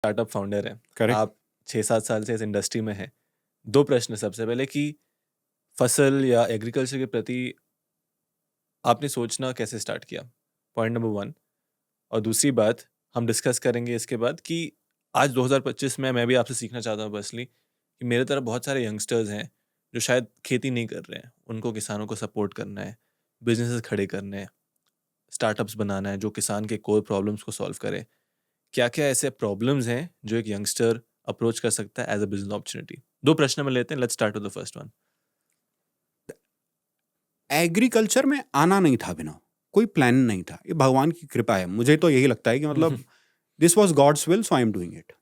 Startup founder हैं, correct. आप 6-7 साल से इस इंडस्ट्री में हैं। 2 प्रश्न सबसे पहले कि फसल या एग्रीकल्चर के प्रति आपने सोचना कैसे स्टार्ट किया? Point number 1। और दूसरी बात हम डिस्कस करेंगे इसके बाद कि आज 2025 में मैं भी आपसे सीखना चाहता हूँ पर्सनली कि मेरे तरह बहुत सारे यंगस्टर्स हैं जो शायद खेती नहीं कर रहे हैं, उनको किसानों को सपोर्ट करना है, बिजनेसेस खड़े करने हैं, स्टार्टअप्स बनाना है जो किसान के कोर प्रॉब्लम्स को सॉल्व करे। क्या-क्या ऐसे प्रॉब्लम्स हैं जो एक यंगस्टर अप्रोच कर सकता है एज़ अ बिज़नेस अपॉर्च्युनिटी? 2 प्रश्न में लेते हैं, let's start with the first one. Agriculture में आना नहीं था अभिनव, कोई प्लान नहीं था, ये भगवान की कृपा है। मुझे तो यही लगता है कि मतलब this was God's will, so I am doing it.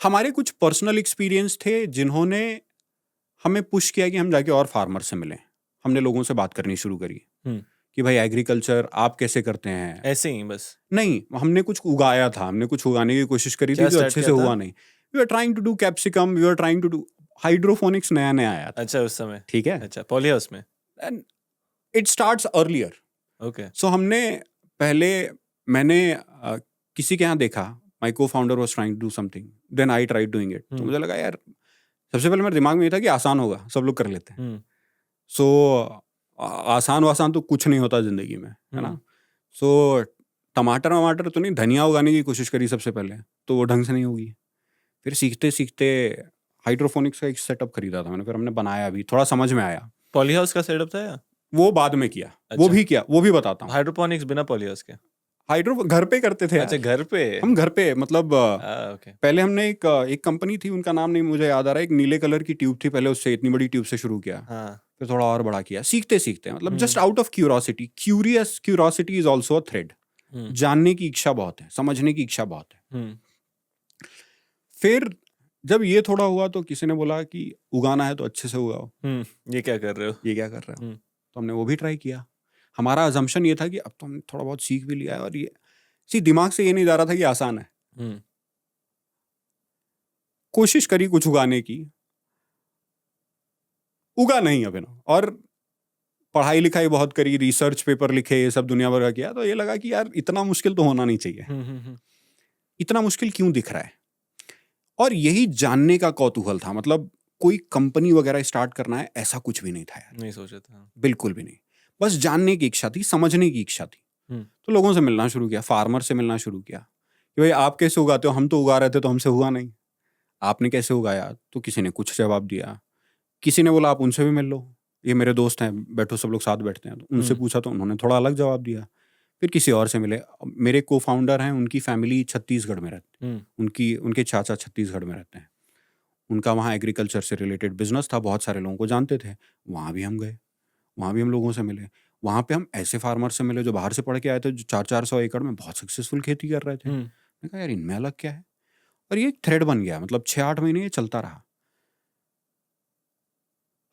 हमारे कुछ पर्सनल एक्सपीरियंस थे जिन्होंने हमें पुश किया कि हम जाके और फार्मर से मिलें। हमने लोगों से बात करनी शुरू करी हुँ, कि भाई एग्रीकल्चर आप कैसे करते हैं। ऐसे ही बस। नहीं, हमने कुछ उगाया था, हमने कुछ उगाने की कोशिश करी थी क्या जो स्टार्ट अच्छे किया से था? हुआ नहीं। We are trying to do capsicum, we are trying to do hydroponics, नया नया आया था। अच्छा उस समय। ठीक है, अच्छा, पॉली हाउस में? And it starts earlier. Okay. So हमने पहले मैंने किसी के यहाँ देखा, my cofounder was trying to do something, then I tried doing it. तो हुँ, मुझे लगा यार, सबसे पहले मेरे दिमाग में ये था कि आसान होगा, सब लोग कर लेते हैं। हुँ, सो आसान वासान तो कुछ नहीं होता जिंदगी में, है ना। हुँ, सो टमाटर वमाटर तो नहीं, धनिया उगाने की कोशिश करी सबसे पहले, तो वो ढंग से नहीं होगी। फिर सीखते सीखते हाइड्रोफोनिक्स का एक सेटअप खरीदा था मैंने, फिर हमने बनाया भी, थोड़ा समझ में आया। पॉली हाउस का सेटअप था या? वो बाद में किया, वो अच्छा, भी किया, वो भी बताता हूँ। हाइड्रोपोनिक्स बिना पॉली हाउस के? हाइड्रो घर पे करते थे अच्छा, यार, घर पे? हम घर पे मतलब ओके। पहले हमने एक कंपनी थी, उनका नाम नहीं मुझे याद आ रहा है, एक नीले कलर की ट्यूब थी, पहले उससे इतनी बड़ी ट्यूब से शुरू किया, हाँ, फिर थोड़ा और बड़ा किया, सीखते सीखते मतलब जस्ट हुँ, out of curiosity. Curiosity is also a thread. हुँ, जानने की इच्छा बहुत है, समझने की इच्छा बहुत है। हुँ, फिर जब ये थोड़ा हुआ तो किसी ने बोला कि उगाना है तो अच्छे से उगाओ, हुँ, ये क्या कर रहे हो? ये क्या कर रहे हो। हुँ, तो हमने वो भी ट्राई किया। हमारा अजम्पशन ये था कि अब तो हमने थोड़ा बहुत सीख भी लिया है, और ये दिमाग से ये नहीं जा रहा था कि आसान है। हुँ, कोशिश करी कुछ उगाने की, उगा नहीं अभिनव। और पढ़ाई लिखाई बहुत करी, रिसर्च पेपर लिखे, ये सब दुनिया भर का किया, तो ये लगा कि यार इतना मुश्किल तो होना नहीं चाहिए। हुँ, हुँ, हुँ, इतना मुश्किल क्यों दिख रहा है? और यही जानने का कौतूहल था। मतलब कोई कंपनी वगैरह स्टार्ट करना है, ऐसा कुछ भी नहीं था यार, नहीं सोचा था। बिल्कुल भी नहीं। बस जानने की इच्छा थी, समझने की इच्छा थी। हुँ, तो लोगों से मिलना शुरू किया, फार्मर से मिलना शुरू किया कि भाई आप कैसे उगाते हो, हम तो उगा रहे थे तो हमसे हुआ नहीं, आपने कैसे उगाया? तो किसी ने कुछ जवाब दिया, किसी ने बोला आप उनसे भी मिल लो, ये मेरे दोस्त हैं, बैठो सब लोग साथ बैठते हैं। तो उनसे हुँ, पूछा तो उन्होंने थोड़ा अलग जवाब दिया। फिर किसी और से मिले। मेरे को फाउंडर हैं, उनकी फैमिली छत्तीसगढ़ में रहती, हुँ, उनके चाचा छत्तीसगढ़ में रहते हैं। उनका वहाँ एग्रीकल्चर से रिलेटेड बिजनेस था, बहुत सारे लोगों को जानते थे। वहाँ भी हम गए, वहाँ भी हम लोगों से मिले। वहाँ पे हम ऐसे फार्मर से मिले जो बाहर से पढ़ के आए थे, जो 400-400 एकड़ में बहुत सक्सेसफुल खेती कर रहे थे। हुँ, मैंने कहा यार इनमें अलग क्या है? और ये एक थ्रेड बन गया, मतलब 6-8 महीने ये चलता रहा।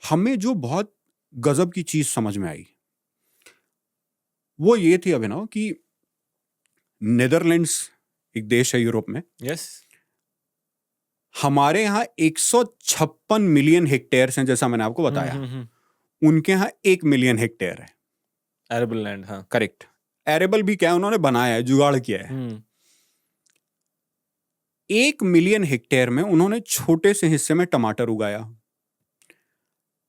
हमें जो बहुत गजब की चीज समझ में आई, वो ये थी अभिनव कि नेदरलैंड्स एक देश है यूरोप में, यस। हमारे यहाँ 156 मिलियन हेक्टेयर हैं, जैसा मैंने आपको हुँ, बताया। हुँ, हुँ, उनके यहाँ 1 मिलियन हेक्टेयर है। एरेबल लैंड, हाँ। करेक्ट। एरेबल भी क्या है, उन्होंने बनाया है, जुगाड़ किया है। हुँ, 1 मिलियन हेक्टेयर में उन्होंने छोटे से हिस्से में टमाटर उगाया।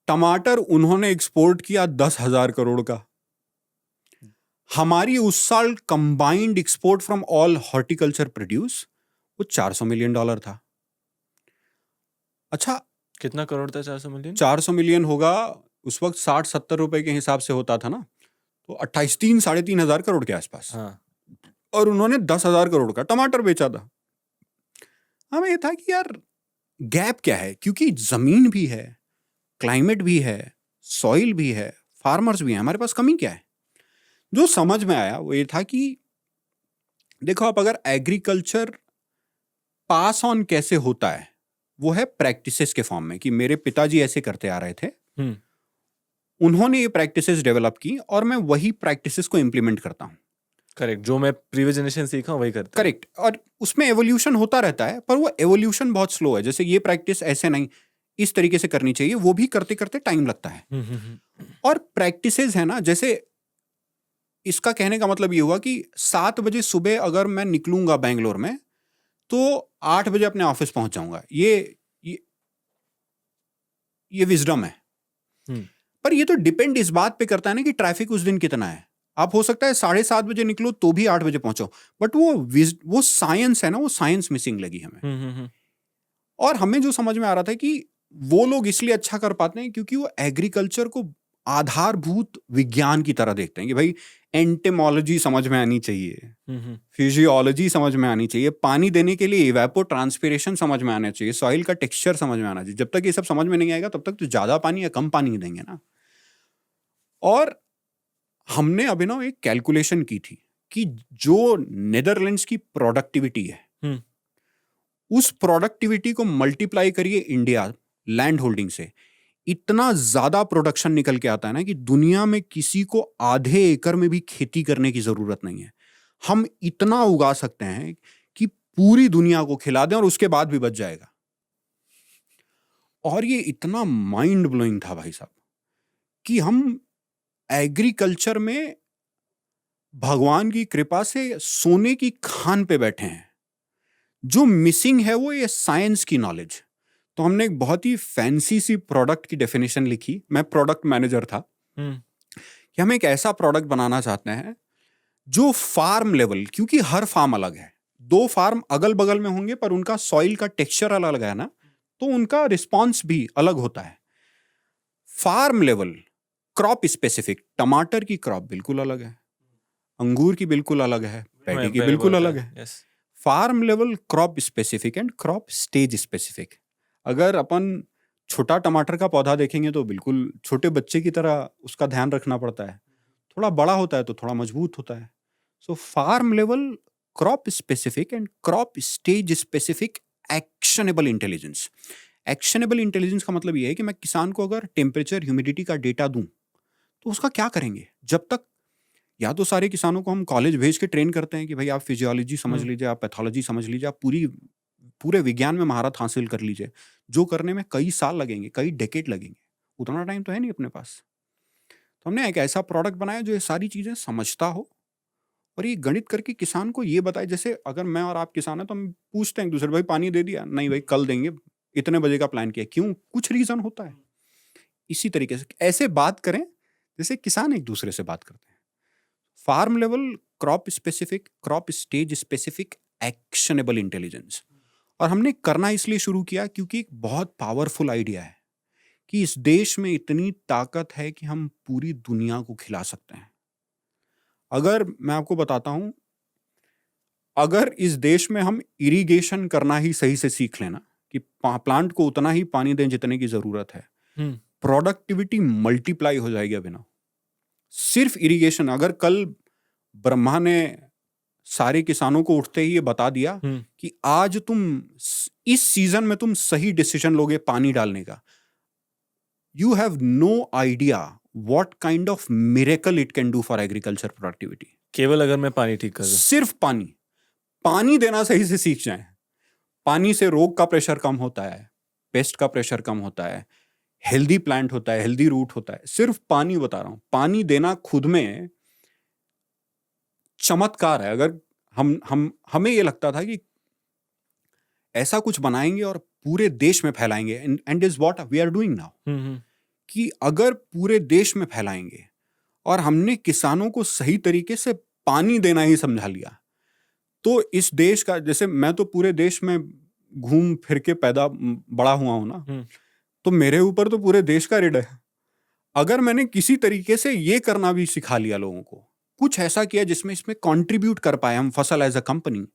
टमाटर उन्होंने एक्सपोर्ट किया 10,000 करोड़ का। हमारी उस साल combined export from all horticulture produce वो $400 मिलियन था। अच्छा, कितना करोड़ था 400 मिलियन? 400 मिलियन होगा उस वक्त 60-70 रुपए के हिसाब से होता था ना, तो 28 3-3.5 हजार करोड़ के आसपास। हाँ, और उन्होंने 10,000 करोड़ का टमाटर बेचा था। हमें ये था कि यार गैप क्या है, क्योंकि जमीन भी है, क्लाइमेट भी है, सॉइल भी है, फार्मर्स भी हैं, हमारे पास कमी क्या है? जो समझ में आया वो ये था कि देखो, आप अगर एग्रीकल्चर पास ऑन कैसे होता है, वो है प्रैक्टिसेस के फॉर्म में, कि मेरे पिताजी ऐसे करते आ रहे थे, हुँ, उन्होंने ये प्रैक्टिसेस डेवलप की और मैं वही प्रैक्टिसेस को इंप्लीमेंट करता हूँ। करेक्ट, जो मैं प्रीवियस जनरेशन सीखा हूँ वही करता है। करेक्ट। और उसमें एवोल्यूशन होता रहता है, पर वो एवोल्यूशन बहुत स्लो है। जैसे ये प्रैक्टिस ऐसे नहीं, इस तरीके से करनी चाहिए, वो भी करते करते टाइम लगता है। हुँ, हुँ, हुँ, और प्रैक्टिसेस है ना, जैसे इसका कहने का मतलब ये हुआ कि 7 बजे सुबह अगर मैं निकलूंगा बैंगलोर में, तो 8 बजे अपने ऑफिस पहुंच जाऊंगा। ये विजडम है। हम्म, पर ये तो डिपेंड इस बात पे करता है ना कि ट्रैफिक उस दिन कितना है। आप हो सकता है 7:30 बजे निकलो तो भी 8 बजे पहुंचो, बट वो साइंस है ना, वो साइंस मिसिंग लगी हमें। और हमें जो समझ में आ रहा था कि वो लोग इसलिए अच्छा कर पाते हैं क्योंकि वो एग्रीकल्चर को आधारभूत विज्ञान की तरह देखते हैं कि भाई एंटेमोलॉजी समझ में आनी चाहिए, फिजियोलॉजी समझ में आनी चाहिए, पानी देने के लिए इवेपो ट्रांसपिरेशन समझ में आना चाहिए, सॉइल का टेक्सचर समझ में आना चाहिए। जब तक ये सब समझ में नहीं आएगा तब तक तो ज्यादा पानी या कम पानी देंगे ना। और हमने अभिनव एक कैलकुलेशन की थी कि जो नेदरलैंड्स की प्रोडक्टिविटी है, उस प्रोडक्टिविटी को मल्टीप्लाई करिए इंडिया लैंड होल्डिंग से, इतना ज्यादा प्रोडक्शन निकल के आता है ना कि दुनिया में किसी को आधे एकड़ में भी खेती करने की जरूरत नहीं है। हम इतना उगा सकते हैं कि पूरी दुनिया को खिला दें और उसके बाद भी बच जाएगा। और ये इतना माइंड ब्लोइंग था भाई साहब कि हम एग्रीकल्चर में भगवान की कृपा से सोने की खान पे बैठे हैं। जो मिसिंग है वो ये साइंस की नॉलेज। तो हमने एक बहुत ही फैंसी सी प्रोडक्ट की डेफिनेशन लिखी। मैं प्रोडक्ट मैनेजर था कि हम एक ऐसा प्रोडक्ट बनाना चाहते हैं जो फार्म लेवल, क्योंकि हर फार्म अलग है, 2 फार्म अगल बगल में होंगे पर उनका सॉइल का टेक्सचर अलग है ना, तो उनका रिस्पॉन्स भी अलग होता है। फार्म लेवल क्रॉप स्पेसिफिक, टमाटर की क्रॉप बिल्कुल अलग है, अंगूर की बिल्कुल अलग है, पैडी की बिल्कुल अलग है। Farm level crop specific and crop stage specific. अगर अपन छोटा टमाटर का पौधा देखेंगे तो बिल्कुल छोटे बच्चे की तरह उसका ध्यान रखना पड़ता है, थोड़ा बड़ा होता है तो थोड़ा मजबूत होता है। So farm level crop specific and crop stage specific actionable intelligence. Actionable intelligence का मतलब यह है कि मैं किसान को अगर टेम्परेचर ह्यूमिडिटी का डेटा दूं तो उसका क्या करेंगे। जब तक या तो सारे किसानों को हम कॉलेज भेज के ट्रेन करते हैं कि भाई आप फिजियोलॉजी समझ लीजिए, आप पैथोलॉजी समझ लीजिए, आप पूरे विज्ञान में महारत हासिल कर लीजिए, जो करने में कई साल लगेंगे, कई डेकेड लगेंगे, उतना टाइम तो है नहीं अपने पास। तो हमने एक ऐसा प्रोडक्ट बनाया जो ये सारी चीजें समझता हो और ये गणित करके किसान को ये बताए। जैसे अगर मैं और आप किसान हैं तो हम पूछते हैं एक दूसरे, भाई पानी दे दिया? नहीं भाई, कल देंगे, इतने बजे का प्लान किया। क्यों? कुछ रीजन होता है। इसी तरीके से ऐसे बात करें जैसे किसान एक दूसरे से बात करते हैं। Farm level crop specific, crop stage specific, actionable intelligence. और हमने करना इसलिए शुरू किया क्योंकि एक बहुत पावरफुल आइडिया है कि इस देश में इतनी ताकत है कि हम पूरी दुनिया को खिला सकते हैं। अगर मैं आपको बताता हूं, अगर इस देश में हम इरिगेशन करना ही सही से सीख लेना कि प्लांट को उतना ही पानी दें जितने की जरूरत है, प्रोडक्टिविटी मल्टीप्लाई हो जाएगी। अभिनव, सिर्फ इरिगेशन, अगर कल ब्रह्मा ने सारे किसानों को उठते ही ये बता दिया कि आज तुम इस सीजन में तुम सही डिसीजन लोगे पानी डालने का, you have no idea what kind of miracle it can do for agriculture productivity. केवल अगर मैं पानी ठीक कर दूं, सिर्फ पानी देना सही से सीख जाएं, पानी से रोग का प्रेशर कम होता है, पेस्ट का प्रेशर कम होता है, हेल्दी प्लांट होता है, हेल्दी रूट होता है। सिर्फ पानी बता रहा हूं, पानी देना खुद में चमत्कार है। अगर हमें ये लगता था कि ऐसा कुछ बनाएंगे और पूरे देश में फैलाएंगे, and is what we are doing now, कि अगर पूरे देश में फैलाएंगे और हमने किसानों को सही तरीके से पानी देना ही समझा लिया, तो इस देश का, जैसे मैं तो पूरे देश में घूम फिर के बड़ा हुआ हूं ना, तो मेरे ऊपर तो पूरे देश का ऋण है। अगर मैंने किसी तरीके से ये करना भी सिखा लिया लोगों को, कुछ ऐसा किया जिसमें इसमें कंट्रीब्यूट कर पाए हम फसल एज अ कंपनी,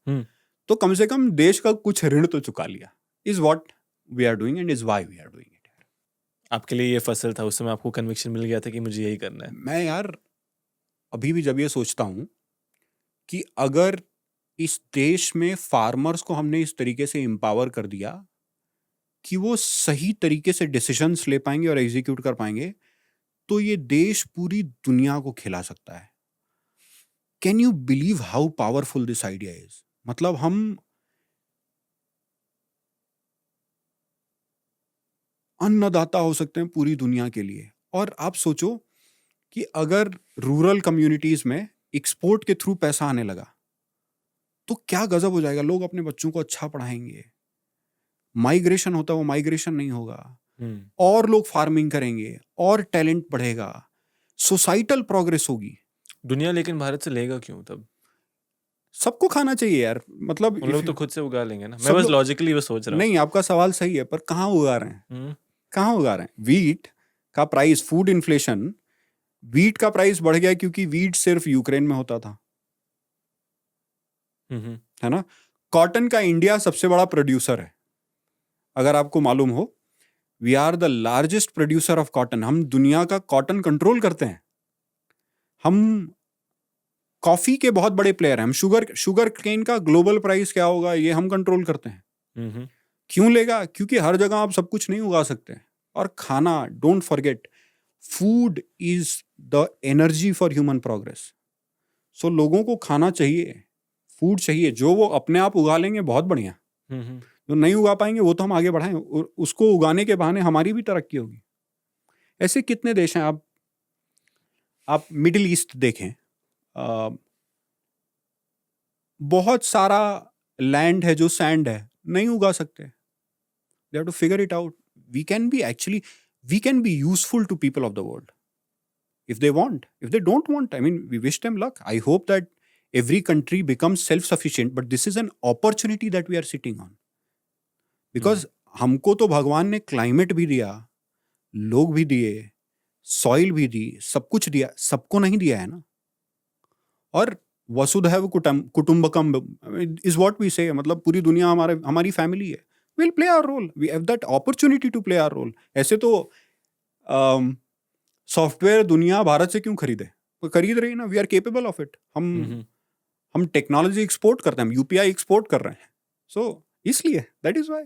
तो कम से कम देश का कुछ ऋण तो चुका लिया। Is what we are doing and is why we are doing it. आपके लिए ये फसल था, उस समय आपको कन्विक्शन मिल गया था कि मुझे यही करना है। मैं यार अभी भी जब ये सोचता हूं कि अगर इस देश में फार्मर्स को हमने इस तरीके से एम्पावर कर दिया कि वो सही तरीके से डिसीजंस ले पाएंगे और एग्जीक्यूट कर पाएंगे, तो ये देश पूरी दुनिया को खिला सकता है। Can you believe how powerful this idea is? मतलब हम अन्नदाता हो सकते हैं पूरी दुनिया के लिए। और आप सोचो कि अगर रूरल कम्युनिटीज में एक्सपोर्ट के थ्रू पैसा आने लगा तो क्या गजब हो जाएगा, लोग अपने बच्चों को अच्छा पढ़ाएंगे, माइग्रेशन होता है वो माइग्रेशन नहीं होगा, और लोग फार्मिंग करेंगे और टैलेंट बढ़ेगा, सोसाइटल प्रोग्रेस होगी। दुनिया लेकिन भारत से लेगा क्यों तब? सबको खाना चाहिए यार, मतलब उन लोग तो खुद से उगा लेंगे ना। मैं सब बस लोग- लॉजिकली वो सोच रहा हूँ। नहीं, आपका सवाल सही है, पर कहाँ उगा रहे हैं, हम्म, कहाँ उगा रहे हैं? वीट का प्राइस, फूड इन्फ्लेशन, वीट का प्राइस बढ़ गया क्योंकि वीट सिर्फ यूक्रेन में होता था, है ना। कॉटन का इंडिया सबसे बड़ा प्रोड्यूसर है, अगर आपको मालूम हो। We are the largest producer of cotton, हम दुनिया का कॉटन कंट्रोल करते हैं। हम कॉफी के बहुत बड़े प्लेयर हैं, हम शुगर केन का ग्लोबल प्राइस क्या होगा ये हम कंट्रोल करते हैं। क्यों लेगा? क्योंकि हर जगह आप सब कुछ नहीं उगा सकते। और खाना, don't forget, food is the energy for human progress. So लोगों को खाना चाहिए, फूड चाहिए, जो वो अपने आप उगा लेंगे बहुत बढ़िया, जो नहीं उगा पाएंगे वो तो हम आगे बढ़ाएं, उसको उगाने के बहाने हमारी भी तरक्की होगी। ऐसे कितने देश हैं, आप मिडिल ईस्ट देखें, बहुत सारा लैंड है जो सैंड है, नहीं उगा सकते। They have to figure it out. We can be useful to people of the world if they want. If they don't want, I mean, we wish them luck. I hope that every country becomes self-sufficient, but this is an opportunity that we are sitting on. Because हमको तो भगवान ने climate भी दिया, लोग भी दिए, soil भी दी, सब कुछ दिया, सबको नहीं दिया है ना। और वसुधैव कुटुंबकम इज व्हाट वी से, मतलब पूरी दुनिया हमारी फैमिली है। We'll play our role. We have that opportunity to play our role. ऐसे तो सॉफ्टवेयर दुनिया भारत से क्यों खरीदे? वो खरीद रही है ना, we are capable of it. हम टेक्नोलॉजी एक्सपोर्ट करते हैं, हम यूपीआई एक्सपोर्ट कर रहे हैं, सो इसलिए दैट इज वाई।